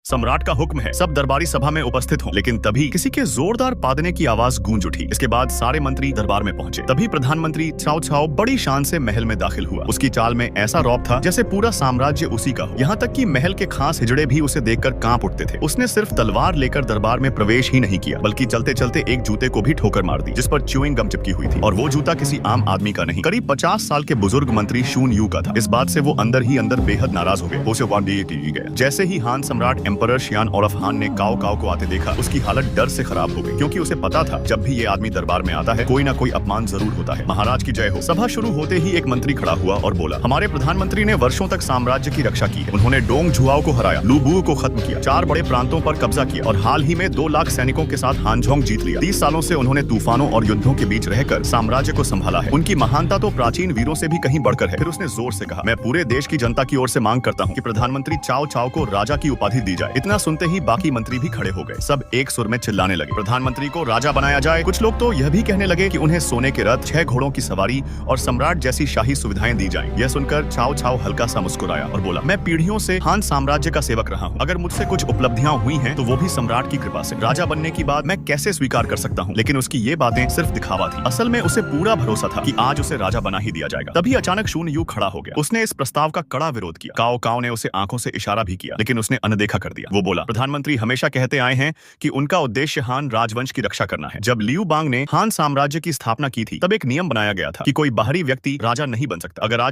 सम्राट का हुक्म है, सब दरबारी सभा में उपस्थित हों। लेकिन तभी किसी के जोरदार पादने की आवाज गूंज उठी। इसके बाद सारे मंत्री दरबार में पहुंचे। तभी प्रधानमंत्री चाओ चाओ बड़ी शान से महल में दाखिल हुआ। उसकी चाल में ऐसा रौब था जैसे पूरा साम्राज्य उसी का हो। यहाँ तक कि महल के खास हिजड़े भी उसे देखकर कांप उठते थे। उसने सिर्फ तलवार लेकर दरबार में प्रवेश ही नहीं किया, बल्कि चलते चलते एक जूते को भी ठोकर मार दी, जिस पर च्यूइंग गम चिपकी हुई थी। और वो जूता किसी आम आदमी का नहीं, करीब 50 साल के बुजुर्ग मंत्री शून यू का था। इस बात से वो अंदर ही अंदर बेहद नाराज हो गया। उसे गया। जैसे ही हान सम्राट एम्परर शियान और खान ने काओ काओ को आते देखा, उसकी हालत डर से खराब हो गई, क्योंकि उसे पता था जब भी ये आदमी दरबार में आता है कोई ना कोई अपमान जरूर होता है। महाराज की जय हो। सभा शुरू होते ही एक मंत्री खड़ा हुआ और बोला, हमारे प्रधानमंत्री ने वर्षों तक साम्राज्य की रक्षा की है। उन्होंने डोंग झुआओ को हराया, लुबू को खत्म किया, 4 बड़े प्रांतों पर कब्जा किया और हाल ही में 2 लाख सैनिकों के साथ हानझोंग जीत लिया। 30 सालों से उन्होंने तूफानों और युद्धों के बीच रहकर साम्राज्य को संभाला है। उनकी महानता तो प्राचीन वीरों से भी कहीं बढ़कर है। फिर उसने जोर से कहा, मैं पूरे देश की जनता की ओर से मांग करता हूँ कि प्रधानमंत्री चाओ चाओ को राजा की उपाधि दी जाए। इतना सुनते ही बाकी मंत्री भी खड़े हो गए। सब एक सुर में चिल्लाने लगे, प्रधानमंत्री को राजा बनाया जाए। कुछ लोग तो यह भी कहने लगे कि उन्हें सोने के रथ, 6 घोड़ों की सवारी और सम्राट जैसी शाही सुविधाएं दी जाएं। यह सुनकर चाओ चाओ हल्का सा मुस्कुराया और बोला, मैं पीढ़ियों से हान साम्राज्य का सेवक रहा हूँ। अगर मुझसे कुछ उपलब्धियां हुई हैं तो वो भी सम्राट की कृपा से। राजा बनने की बात मैं कैसे स्वीकार कर सकता हूँ? लेकिन उसकी ये बातें सिर्फ दिखावा थी। असल में उसे पूरा भरोसा था कि आज उसे राजा बना ही दिया जाएगा। तभी अचानक शून यू खड़ा हो गया। उसने इस प्रस्ताव का कड़ा विरोध किया। काओ काओ ने उसे आंखों से इशारा भी किया, लेकिन उसने अनदेखा कर दिया। वो बोला, प्रधानमंत्री हमेशा कहते आए हैं कि उनका उद्देश्य हान राजवंश की रक्षा करना है। जब लियू बांग ने हान साम्राज्य की स्थापना की थी, तब एक नियम बनाया गया था कि कोई बाहरी व्यक्ति राजा नहीं बन सकता। अगर आज